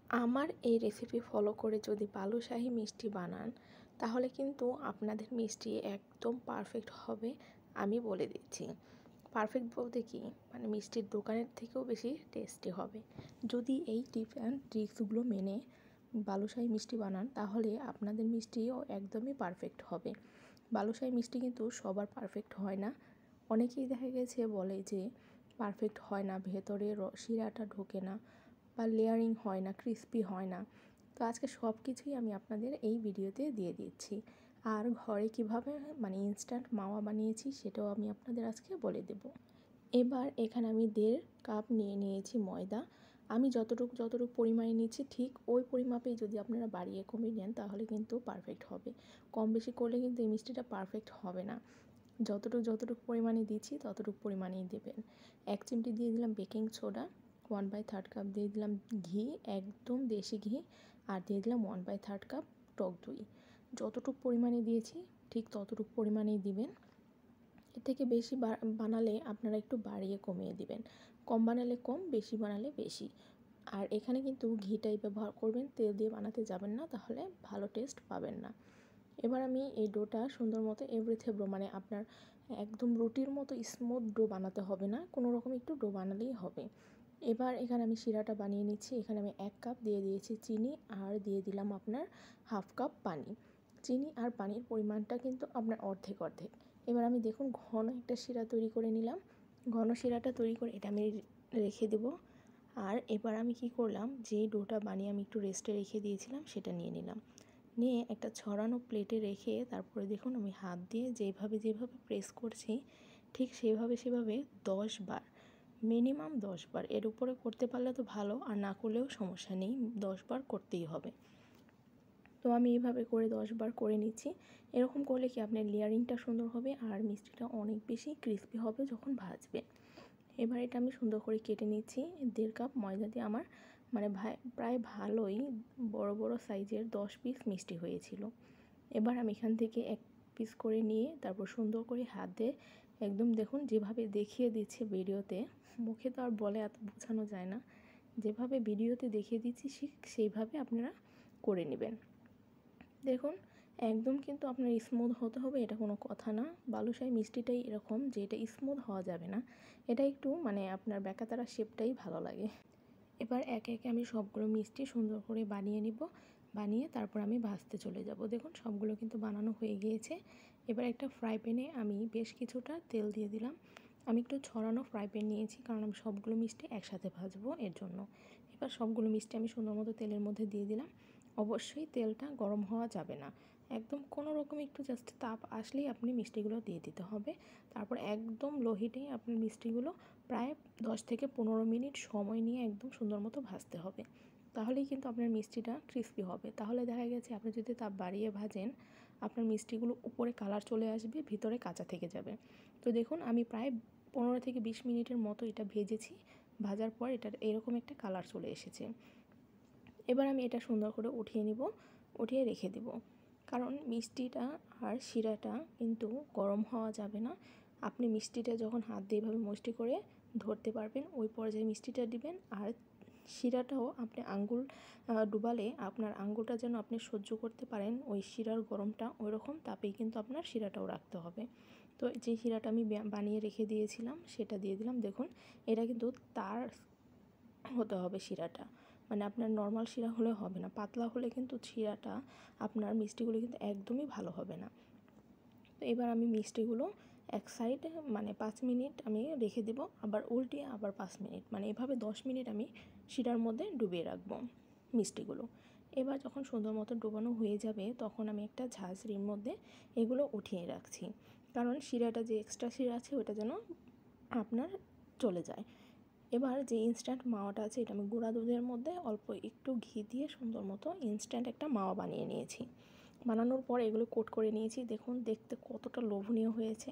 আমার এই recipe follow করে যদি বালুশাহী মিষ্টি বানান তাহলে কিন্তু আপনাদের মিষ্টি একদম পারফেক্ট হবে। আমি বলে দিচ্ছি, পারফেক্ট বলতে কি মানে মিষ্টির দোকানের থেকেও বেশি টেস্টি হবে। যদি এই টিপস অ্যান্ড ট্রিক্সগুলো মেনে বালুশাহী মিষ্টি বানান তাহলে আপনাদের মিষ্টিও একদমই পারফেক্ট হবে। বালুশাহী মিষ্টি কিন্তু সবার পারফেক্ট হয় না। অনেকেই দেখা গেছে বলে যে পারফেক্ট হয় না, ভেতরে শিরাটা ঢোকে না বা লেয়ারিং হয় না, ক্রিস্পি হয় না। তো আজকে সব কিছুই আমি আপনাদের এই ভিডিওতে দিয়ে দিচ্ছি। আর ঘরে কিভাবে মানে ইনস্ট্যান্ট মাওয়া বানিয়েছি সেটাও আমি আপনাদের আজকে বলে দেব। এবার এখানে আমি 1.5 কাপ নিয়ে নিয়েছি ময়দা। আমি যতটুকু পরিমাণে নিচ্ছি ঠিক ওই পরিমাপেই যদি আপনারা বাড়িয়ে কমিয়ে নেন তাহলে কিন্তু পারফেক্ট হবে। কম বেশি করলে কিন্তু এই মিষ্টিটা পারফেক্ট হবে না। যতটুকু পরিমাণে দিচ্ছি ততটুকু পরিমাণেই দেবেন। 1 চিমটি দিয়ে দিলাম বেকিং সোডা, 1/3 কাপ দিয়ে দিলাম ঘি, একদম দেশি ঘি, আর দিয়ে দিলাম 1/3 কাপ টক দই। যতটুকু পরিমাণে দিয়েছি ঠিক ততটুকু পরিমাণেই দিবেন। এর থেকে বেশি বানালে আপনারা একটু বাড়িয়ে কমিয়ে দিবেন। কম বানালে কম, বেশি বানালে বেশি। আর এখানে কিন্তু ঘিটাই ব্যবহার করবেন, তেল দিয়ে বানাতে যাবেন না, তাহলে ভালো টেস্ট পাবেন না। এবার আমি এই ডোটা সুন্দর মতো এভরিথেব্রো মানে আপনার একদম রুটির মতো স্মুথ ডো বানাতে হবে না, কোনো রকম একটু ডো বানালেই হবে। এবার এখানে আমি শিরাটা বানিয়ে নিচ্ছি। এখানে আমি 1 কাপ দিয়ে দিয়েছি চিনি আর দিয়ে দিলাম আপনার 1/2 কাপ পানি। চিনি আর পানির পরিমাণটা কিন্তু আপনার অর্ধেক। এবার আমি দেখুন ঘন একটা শিরা তৈরি করে নিলাম। ঘন শিরাটা তৈরি করে এটা আমি রেখে দেব। আর এবার আমি কি করলাম, যে ডোটা বানিয়ে আমি একটু রেস্টে রেখে দিয়েছিলাম সেটা নিয়ে নিলাম। নিয়ে একটা ছড়ানো প্লেটে রেখে তারপরে দেখুন আমি হাত দিয়ে যেভাবে প্রেস করছি ঠিক সেভাবে 10 বার, মিনিমাম 10 বার। এর উপরে করতে পারলে তো ভালো, আর না করলেও সমস্যা নেই, 10 বার করতেই হবে। তো আমি এইভাবে করে 10 বার করে নিচ্ছি। এরকম করলে কি আপনার লেয়ারিংটা সুন্দর হবে আর মিষ্টিটা অনেক বেশি ক্রিস্পি হবে যখন ভাজবে। এবার এটা আমি সুন্দর করে কেটে নিচ্ছি। 1.5 কাপ ময়দা দিয়ে আমার মানে প্রায় ভালোই বড় সাইজের 10 পিস মিষ্টি হয়েছিল। এবার আমি এখান থেকে 1 পিস করে নিয়ে তারপর সুন্দর করে হাত দিয়ে একদম দেখুন যেভাবে দেখিয়ে দিচ্ছে ভিডিওতে, মুখে তো আর বলে এত বোঝানো যায় না, যেভাবে ভিডিওতে দেখিয়ে দিচ্ছি সেইভাবে আপনারা করে নেবেন। দেখুন একদম কিন্তু আপনার স্মুথ হতে হবে এটা কোনো কথা না। বালুশাহী মিষ্টিটাই এরকম যে এটা স্মুথ হওয়া যাবে না, এটা একটু মানে আপনার বেঁকাতারা শেপটাই ভালো লাগে। এবার একে একে আমি সবগুলো মিষ্টি সুন্দর করে বানিয়ে নিব। বানিয়ে তারপর আমি ভাজতে চলে যাব। দেখুন সবগুলো কিন্তু বানানো হয়ে গিয়েছে। এবার একটা ফ্রাই প্যানে আমি বেশ কিছুটা তেল দিয়ে দিলাম। আমি একটু ছড়ানো ফ্রাই প্যান নিয়েছি কারণ আমি সবগুলো মিষ্টি একসাথে ভাজবো এর জন্য। এবার সবগুলো মিষ্টি আমি সুন্দর মতো তেলের মধ্যে দিয়ে দিলাম। অবশ্যই তেলটা গরম হওয়া যাবে না, একদম কোনো রকম একটু জাস্ট তাপ আসলেই আপনি মিষ্টিগুলো দিয়ে দিতে হবে। তারপর একদম লো হিটেই আপনি মিষ্টিগুলো প্রায় 10 থেকে 15 মিনিট সময় নিয়ে একদম সুন্দর মতো ভাজতে হবে। তাহলেই কিন্তু আপনার মিষ্টিটা ক্রিস্পি হবে। তাহলে দেখা গেছে আপনি যদি তাপ বাড়িয়ে ভাজেন আপনার মিষ্টিগুলো উপরে কালার চলে আসবে, ভিতরে কাঁচা থেকে যাবে। তো দেখুন আমি প্রায় 15 থেকে 20 মিনিটের মতো এটা ভেজেছি। ভাজার পর এটার এরকম একটা কালার চলে এসেছে। এবার আমি এটা সুন্দর করে উঠিয়ে নিব, উঠিয়ে রেখে দেব। কারণ মিষ্টিটা আর শিরাটা কিন্তু গরম হওয়া যাবে না। আপনি মিষ্টিটা যখন হাত দিয়ে এভাবে মুষ্টি করে ধরতে পারবেন ওই পর্যায়ে মিষ্টিটা দিবেন। আর শিরাটাও আপনি আঙ্গুল ডুবালে আপনার আঙ্গুলটা যেন আপনি সহ্য করতে পারেন ওই শিরার গরমটা, ওই রকম তাপেই কিন্তু আপনার শিরাটাও রাখতে হবে। তো যে শিরাটা আমি বানিয়ে রেখে দিয়েছিলাম সেটা দিয়ে দিলাম। দেখুন এটা কিন্তু তার হতে হবে শিরাটা, মানে আপনার নর্মাল শিরা হলে হবে না, পাতলা হলে কিন্তু শিরাটা আপনার মিষ্টিগুলো কিন্তু একদমই ভালো হবে না। তো এবার আমি মিষ্টিগুলো এক সাইড মানে 5 মিনিট আমি রেখে দেব, আবার উল্টিয়ে আবার 5 মিনিট, মানে এভাবে 10 মিনিট আমি শিরার মধ্যে ডুবিয়ে রাখবো মিষ্টিগুলো। এবার যখন সুন্দর মতো ডোবানো হয়ে যাবে তখন আমি একটা ঝাঁঝরির মধ্যে এগুলো উঠিয়ে রাখছি, কারণ শিরাটা যে এক্সট্রা শিরা আছে ওটা যেন আপনার চলে যায়। এবার যে ইনস্ট্যান্ট মাওয়াটা আছে এটা আমি গুঁড়া দুধের মধ্যে অল্প একটু ঘি দিয়ে সুন্দর মতো ইনস্ট্যান্ট একটা মাওয়া বানিয়ে নিয়েছি। বানানোর পর এগুলো কোট করে নিয়েছি। দেখুন দেখতে কতটা লোভনীয় হয়েছে।